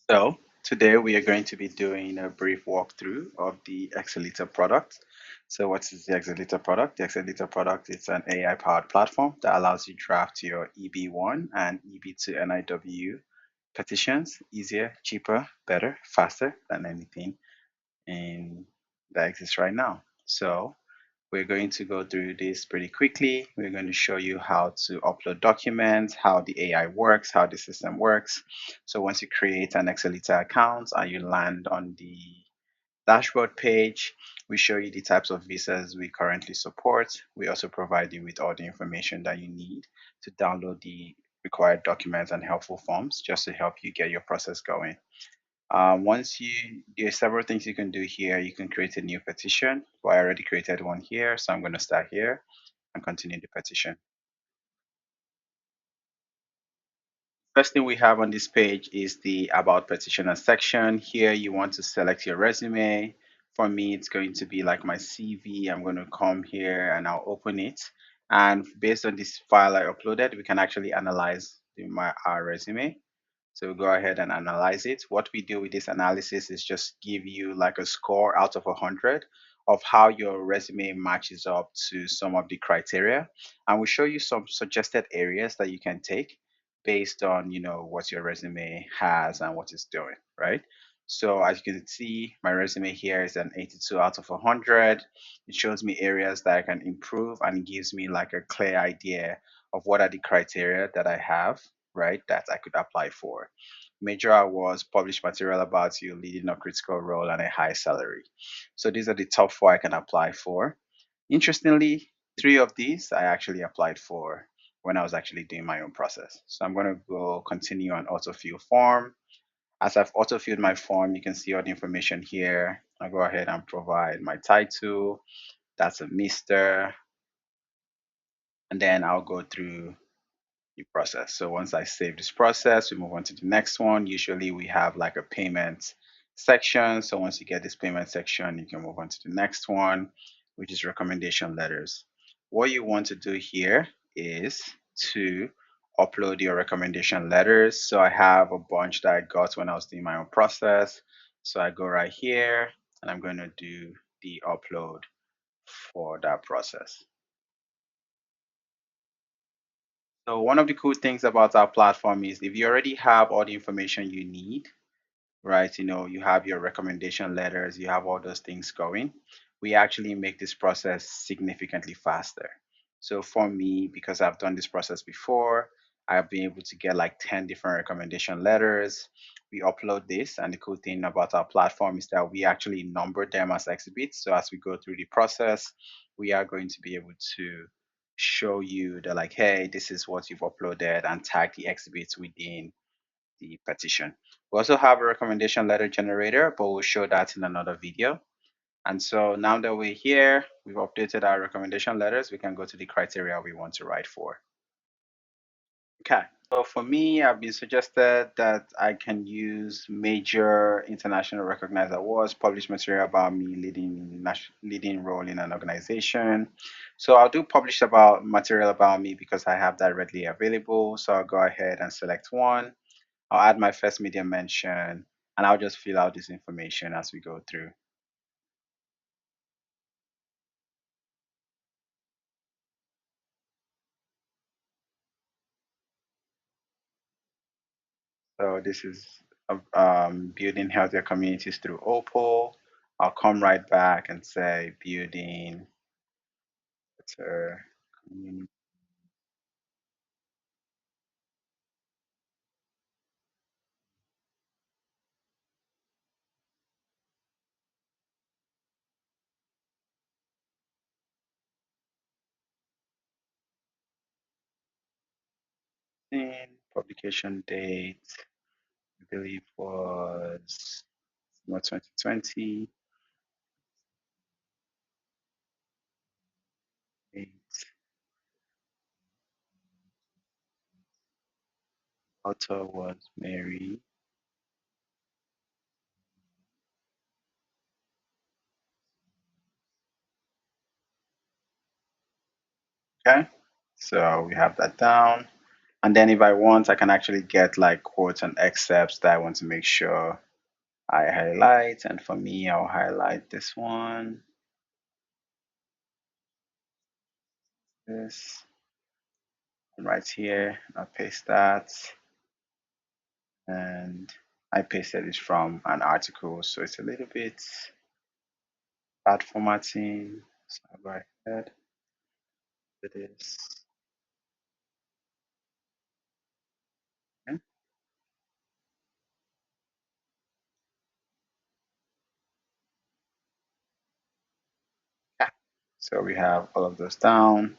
So today we are going to be doing a brief walkthrough of the Exelita product. So what is the Exelita product? The Exelita product is an AI-powered platform that allows you to draft your EB-1 and EB-2 NIW petitions easier, cheaper, better, faster than anything in that exists right now. So we're going to go through this pretty quickly. We're going to show you how to upload documents, how the AI works, how the system works. So once you create an Excelita account and you land on the dashboard page, we show you the types of visas we currently support. We also provide you with all the information that you need to download the required documents and helpful forms just to help you get your process going. There's several things you can do here. You can create a new petition. Well, I already created one here, so I'm going to start here and continue the petition. First thing we have on this page is the About Petitioner section. Here you want to select your resume. For me, it's going to be like my CV. I'm going to come here and I'll open it. And based on this file I uploaded, we can actually analyze our resume. So go ahead and analyze it. What we do with this analysis is just give you like a score out of 100 of how your resume matches up to some of the criteria. And we'll show you some suggested areas that you can take based on, what your resume has and what it's doing, right? So as you can see, my resume here is an 82 out of 100. It shows me areas that I can improve and gives me like a clear idea of what are the criteria that I have, right, that I could apply for. Major was published material about you, leading a critical role and a high salary. So these are the top four I can apply for. Interestingly, three of these I actually applied for when I was actually doing my own process. So I'm going to go continue on autofill form. As I've autofilled my form, you can see all the information here. I'll go ahead and provide my title. That's a Mr. And then I'll go through the process. So once I save this process, we move on to the next one. Usually we have like a payment section. So once you get this payment section, you can move on to the next one, which is recommendation letters. What you want to do here is to upload your recommendation letters. So I have a bunch that I got when I was doing my own process. So I go right here and I'm going to do the upload for that process. So one of the cool things about our platform is if you already have all the information you need, right? You have your recommendation letters, you have all those things going. We actually make this process significantly faster. So for me, because I've done this process before, I've been able to get like 10 different recommendation letters. We upload this, and the cool thing about our platform is that we actually number them as exhibits. So as we go through the process, we are going to be able to show you that like, hey, this is what you've uploaded and tag the exhibits within the petition. We also have a recommendation letter generator, but we'll show that in another video. And so now that we're here, we've updated our recommendation letters, we can go to the criteria we want to write for. Okay, so for me, I've been suggested that I can use major international recognized awards, published material about me leading role in an organization. So I'll do published about material about me because I have that readily available. So I'll go ahead and select one. I'll add my first media mention and I'll just fill out this information as we go through. So this is building healthier communities through OPAL. I'll come right back and say building better community. Publication date, I believe was 2020. Author was Mary. Okay, so we have that down. And then if I want, I can actually get like quotes and excerpts that I want to make sure I highlight. And for me, I'll highlight this one, this right here. I'll paste that. And I pasted it from an article, so it's a little bit bad formatting. So I'll go ahead with this. Okay. Yeah. So we have all of those down.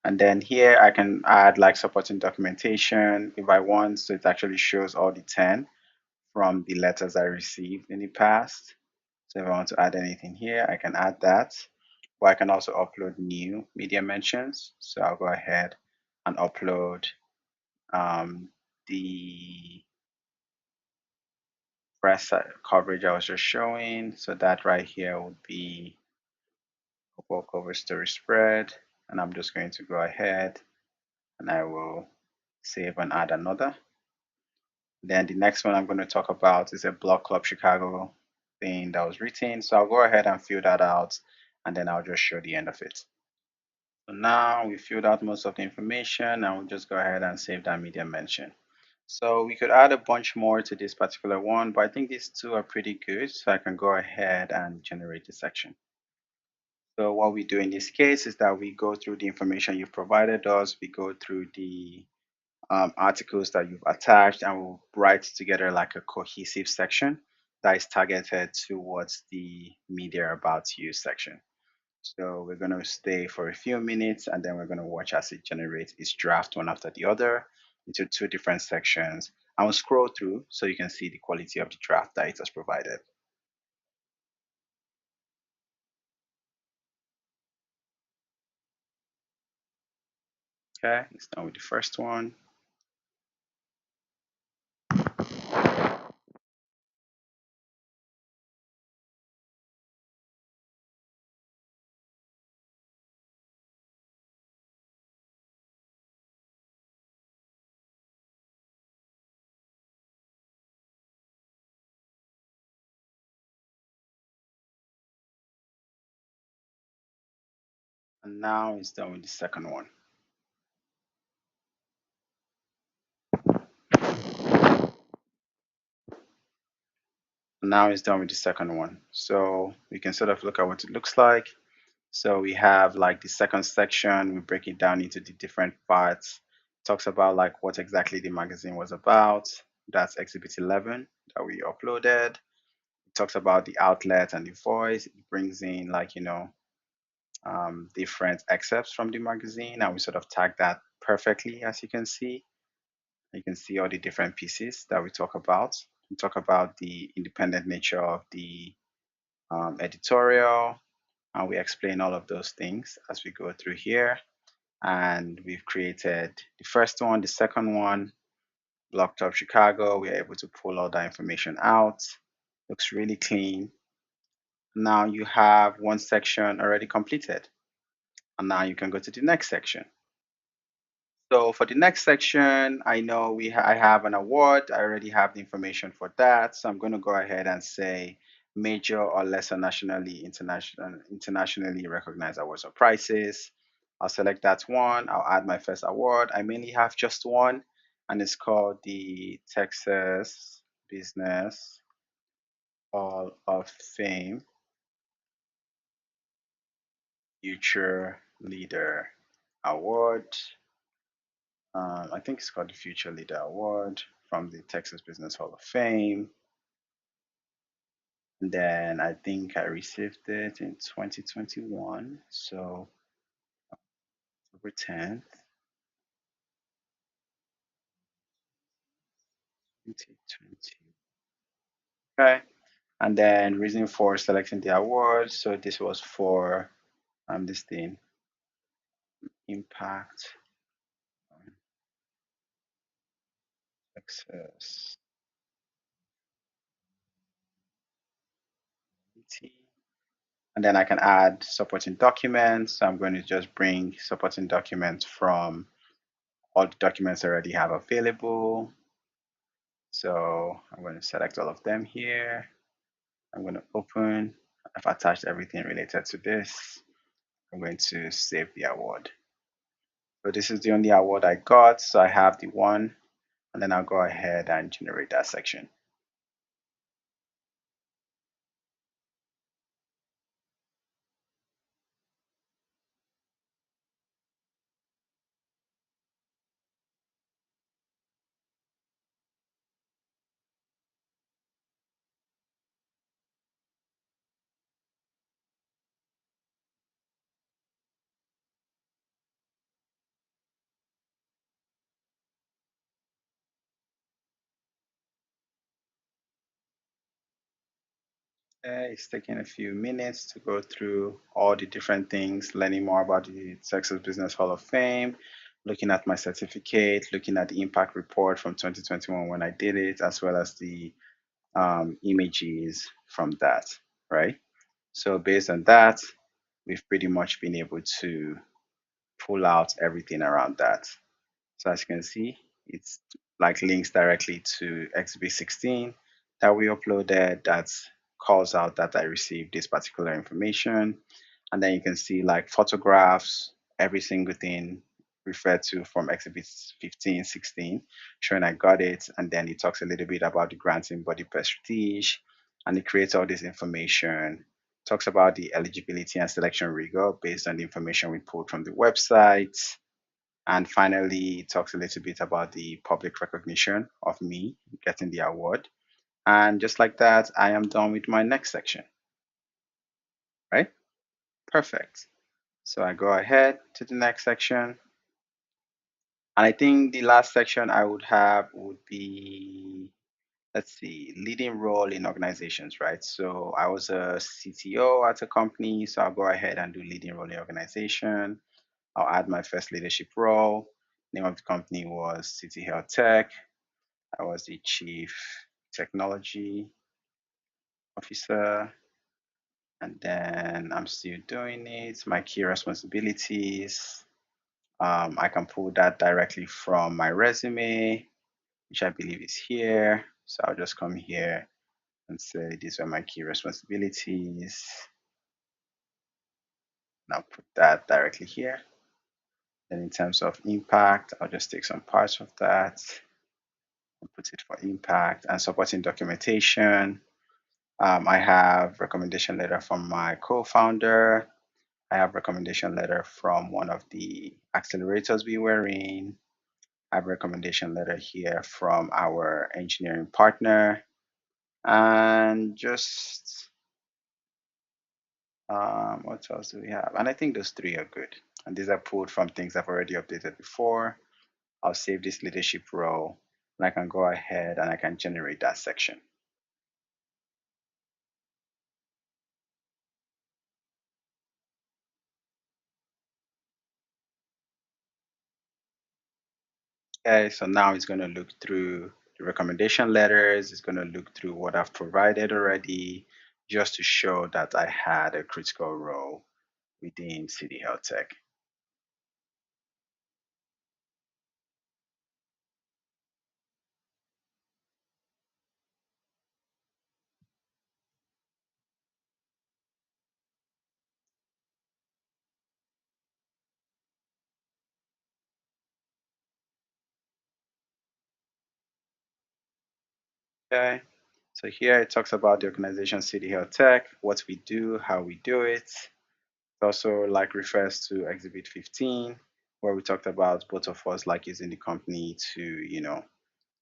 And then here I can add like supporting documentation if I want. So it actually shows all the 10 from the letters I received in the past. So if I want to add anything here, I can add that. Or I can also upload new media mentions. So I'll go ahead and upload the press coverage I was just showing. So that right here would be football cover story spread. And I'm just going to go ahead and I will save and add another. Then the next one I'm going to talk about is a Block Club Chicago thing that was written. So I'll go ahead and fill that out and then I'll just show the end of it. So now we filled out most of the information and we'll just go ahead and save that media mention. So we could add a bunch more to this particular one, but I think these two are pretty good. So I can go ahead and generate the section. So what we do in this case is that we go through the information you've provided us, we go through the articles that you've attached, and we'll write together like a cohesive section that is targeted towards the media about you section. So we're going to stay for a few minutes and then we're going to watch as it generates its draft one after the other into two different sections. I will scroll through so you can see the quality of the draft that it has provided. Okay, it's done with the first one. And now it's done with the second one. Now it's done with the second one. So we can sort of look at what it looks like. So we have like the second section, we break it down into the different parts. It talks about like what exactly the magazine was about. That's Exhibit 11 that we uploaded. It talks about the outlet and the voice. It brings in like, different excerpts from the magazine and we sort of tag that perfectly as you can see. You can see all the different pieces that we talk about. We talk about the independent nature of the editorial, and we explain all of those things as we go through here. And we've created the first one, the second one, Blocked Up Chicago. We're able to pull all that information out. Looks really clean. Now you have one section already completed. And now you can go to the next section. So for the next section, I know I have an award. I already have the information for that. So I'm going to go ahead and say major or lesser internationally recognized awards or prizes. I'll select that one. I'll add my first award. I mainly have just one, and it's called the Texas Business Hall of Fame Future Leader Award. I think it's called the Future Leader Award from the Texas Business Hall of Fame. And then I think I received it in 2021. So October 10th, 2020. Okay. And then reason for selecting the award. So this was for this thing, impact on Texas. And then I can add supporting documents. So I'm going to just bring supporting documents from all the documents I already have available. So I'm going to select all of them here. I'm going to open. I've attached everything related to this. I'm going to save the award. So this is the only award I got. So I have the one, and then I'll go ahead and generate that section. It's taking a few minutes to go through all the different things, learning more about the Texas Business Hall of Fame, looking at my certificate, looking at the impact report from 2021 when I did it, as well as the images from that, right? So based on that, we've pretty much been able to pull out everything around that. So as you can see, it's like links directly to XB16 that we uploaded that calls out that I received this particular information. And then you can see like photographs, every single thing referred to from exhibit 15, 16, showing I got it. And then it talks a little bit about the granting body prestige, and it creates all this information, talks about the eligibility and selection rigor based on the information we pulled from the website, and finally, it talks a little bit about the public recognition of me getting the award. And just like that, I am done with my next section, right? Perfect. So I go ahead to the next section. And I think the last section I would have would be, let's see, leading role in organizations, right? So I was a CTO at a company, so I'll go ahead and do leading role in organization. I'll add my first leadership role. Name of the company was City Health Tech. I was the chief technology officer, and then I'm still doing it. My key responsibilities. I can pull that directly from my resume, which I believe is here. So I'll just come here and say these are my key responsibilities. And I'll put that directly here. Then in terms of impact, I'll just take some parts of that and put it for impact and supporting documentation. I have recommendation letter from my co-founder. I have recommendation letter from one of the accelerators we were in. I have recommendation letter here from our engineering partner. And just what else do we have? And I think those three are good. And these are pulled from things I've already updated before. I'll save this leadership role, and I can go ahead and I can generate that section. Okay, so now it's going to look through the recommendation letters. It's going to look through what I've provided already, just to show that I had a critical role within City Health Tech. Okay, so here it talks about the organization City Health Tech, what we do, how we do it. It also like refers to Exhibit 15, where we talked about both of us like using the company to,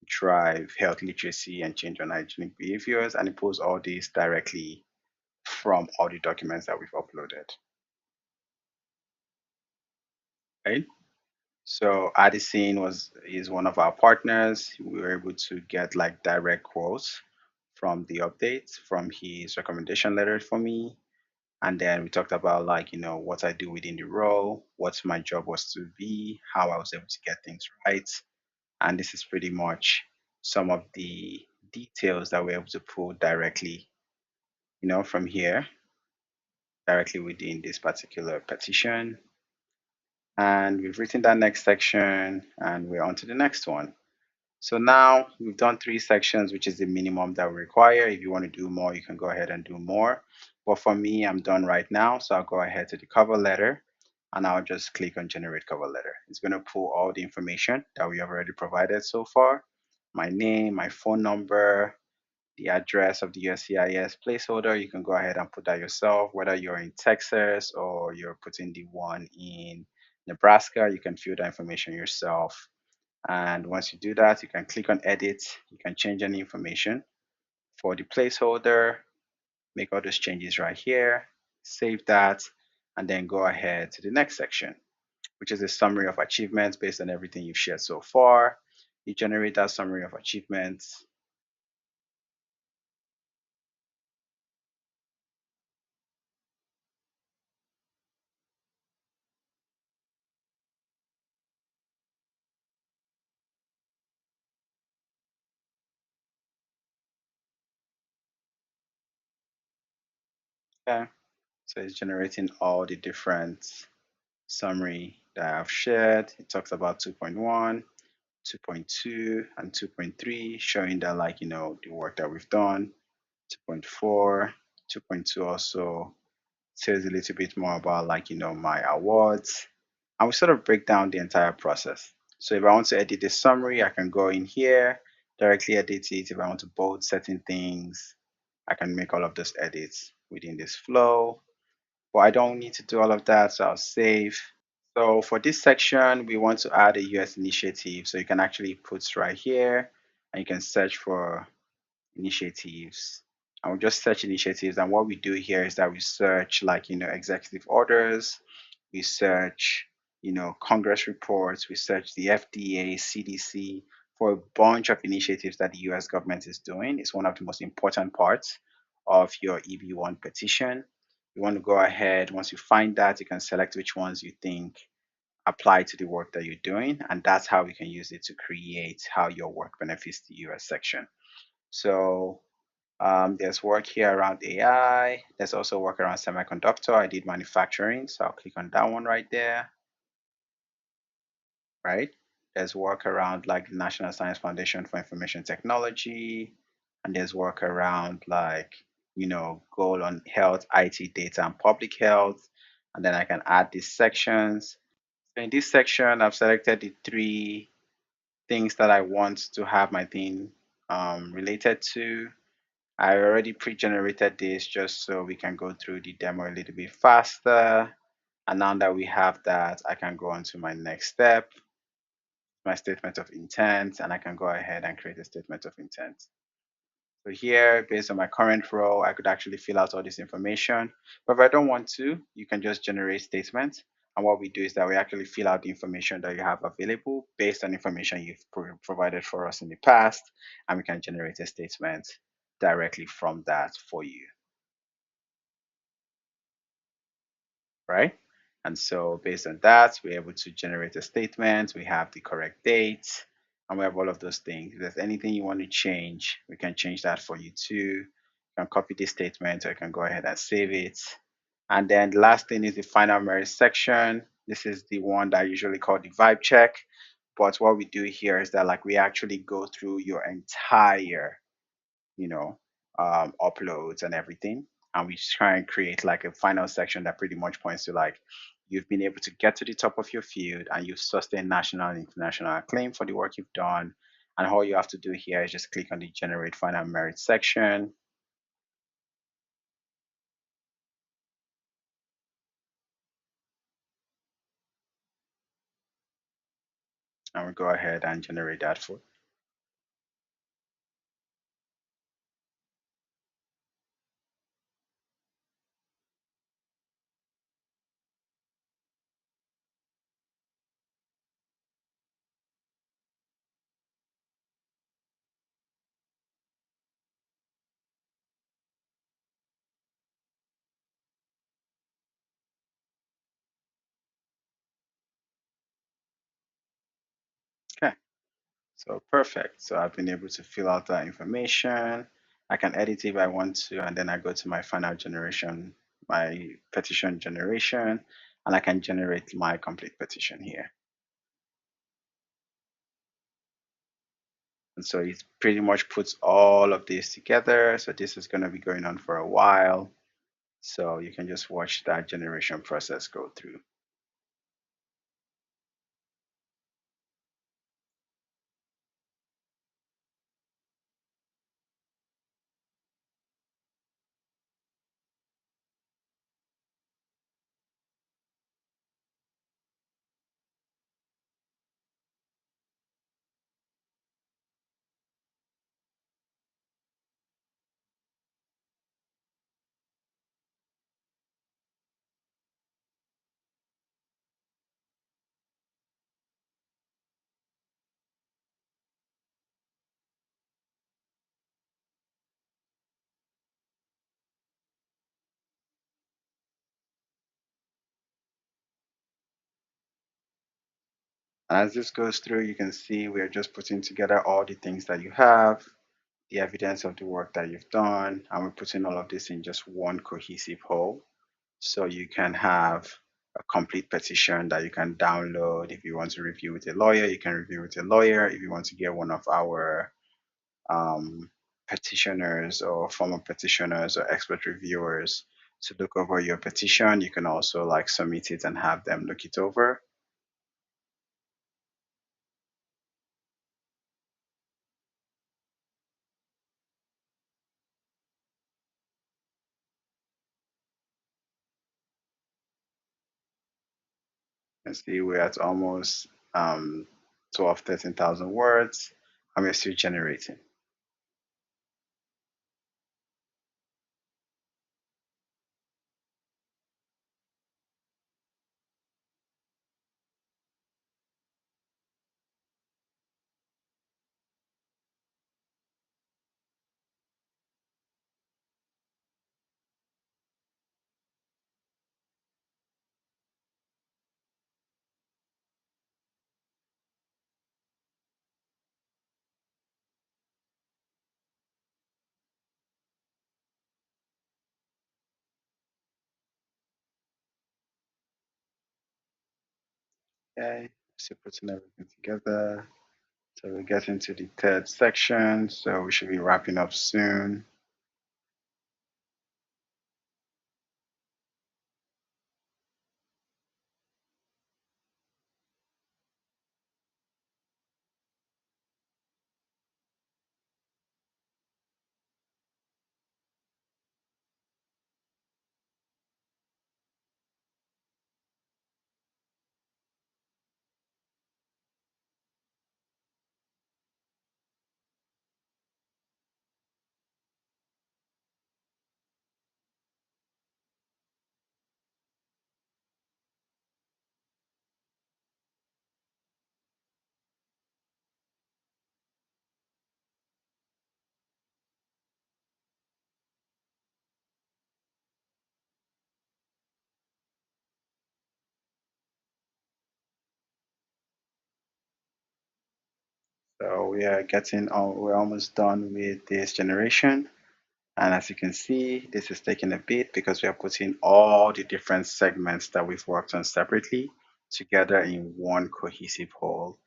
drive health literacy and change on hygienic behaviors, and it pulls all these directly from all the documents that we've uploaded. Right? So Addison is one of our partners. We were able to get like direct quotes from the updates from his recommendation letter for me. And then we talked about like, what I do within the role, what my job was to be, how I was able to get things right. And this is pretty much some of the details that we're able to pull directly, from here, directly within this particular petition. And we've written that next section and we're on to the next one. So now we've done three sections, which is the minimum that we require. If you want to do more, you can go ahead and do more. But for me, I'm done right now. So I'll go ahead to the cover letter and I'll just click on generate cover letter. It's going to pull all the information that we have already provided so far. My name, my phone number, the address of the USCIS placeholder. You can go ahead and put that yourself, whether you're in Texas or you're putting the one in Nebraska, you can fill that information yourself. And once you do that, you can click on edit. You can change any information for the placeholder, make all those changes right here, save that, and then go ahead to the next section, which is a summary of achievements based on everything you've shared so far. You generate that summary of achievements. Okay. So it's generating all the different summary that I've shared. It talks about 2.1, 2.2, and 2.3, showing that like, the work that we've done. 2.4, 2.2 also says a little bit more about like, my awards. And we sort of break down the entire process. So if I want to edit the summary, I can go in here, directly edit it. If I want to bold certain things, I can make all of those edits within this flow. But I don't need to do all of that, so I'll save. So for this section, we want to add a US initiative. So you can actually put right here and you can search for initiatives. And we just search initiatives. And what we do here is that we search like, executive orders, we search, Congress reports, we search the FDA, CDC for a bunch of initiatives that the US government is doing. It's one of the most important parts of your EB-1 petition. You want to go ahead, once you find that, you can select which ones you think apply to the work that you're doing. And that's how we can use it to create how your work benefits the US section. So there's work here around AI. There's also work around semiconductor. I did manufacturing, so I'll click on that one right there, right? There's work around like the National Science Foundation for Information Technology, and there's work around like, goal on health, IT, data, and public health. And then I can add these sections. So in this section, I've selected the three things that I want to have my thing related to. I already pre-generated this just so we can go through the demo a little bit faster. And now that we have that, I can go on to my next step, my statement of intent, and I can go ahead and create a statement of intent. So here, based on my current role, I could actually fill out all this information. But if I don't want to, you can just generate statements. And what we do is that we actually fill out the information that you have available based on information you've provided for us in the past, and we can generate a statement directly from that for you. Right? And so based on that, we're able to generate a statement. We have the correct date, and we have all of those things. If there's anything you want to change, we can change that for you too. You can copy this statement, or you can go ahead and save it. And then the last thing is the final merit section. This is the one that I usually call the vibe check. But what we do here is that like we actually go through your entire you know, uploads and everything. And we try and create like a final section that pretty much points to like you've been able to get to the top of your field and you've sustained national and international acclaim for the work you've done. And all you have to do here is just click on the generate final merit section and we go ahead and generate that for. Okay. So perfect. So I've been able to fill out that information. I can edit if I want to, and then I go to my final generation, my petition generation. and I can generate my complete petition here. And so it pretty much puts all of this together. So this is going to be going on for a while. So you can just watch that generation process go through. And as this goes through, you can see we're just putting together all the things that you have, the evidence of the work that you've done, and we're putting all of this in just one cohesive whole. So you can have a complete petition that you can download. If you want to review with a lawyer, you can review with a lawyer. If you want to get one of our um, petitioners or former petitioners or expert reviewers to look over your petition, you can also like submit it and have them look it over. And see, we're at almost 12, 13,000 words, and we're still generating. Okay, so putting everything together. So we're getting to the third section, so we should be wrapping up soon. So we're almost done with this generation. And as you can see, this is taking a bit because we are putting all the different segments that we've worked on separately together in one cohesive whole.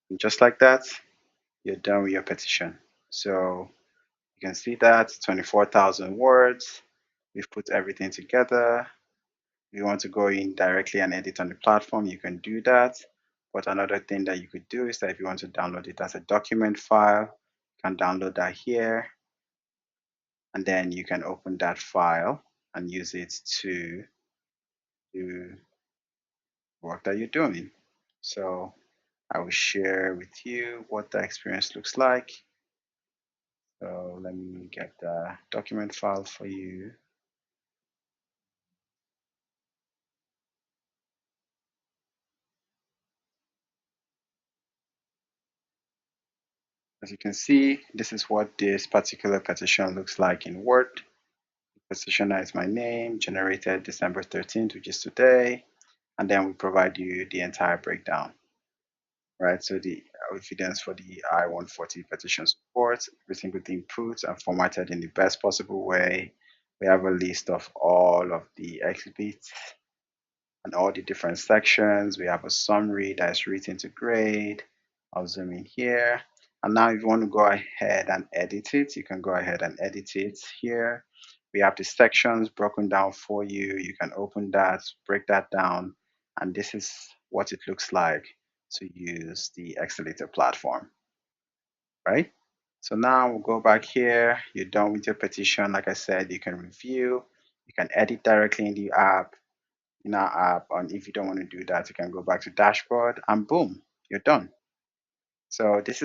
And just like that, you're done with your petition. So you can see that 24,000 words. We've put everything together. If you want to go in directly and edit on the platform, you can do that. But another thing that you could do is that if you want to download it as a document file, you can download that here. And then you can open that file and use it to do work that you're doing. So I will share with you what the experience looks like. So let me get the document file for you. As you can see, this is what this particular petition looks like in Word. Petitioner is my name, generated December 13th, which is today. And then we provide you the entire breakdown. right? So the evidence for the I-140 petition support, everything with the inputs and formatted in the best possible way. We have a list of all of the exhibits and all the different sections. We have a summary that is written to grade. I'll zoom in here. And now if you want to go ahead and edit it, you can go ahead and edit it here. We have the sections broken down for you. You can open that, break that down, and this is what it looks like to use the Exelita platform, right? So now we'll go back here. You're done with your petition. Like I said, you can review, you can edit directly in our app. And if you don't want to do that, you can go back to dashboard and boom, you're done. So this is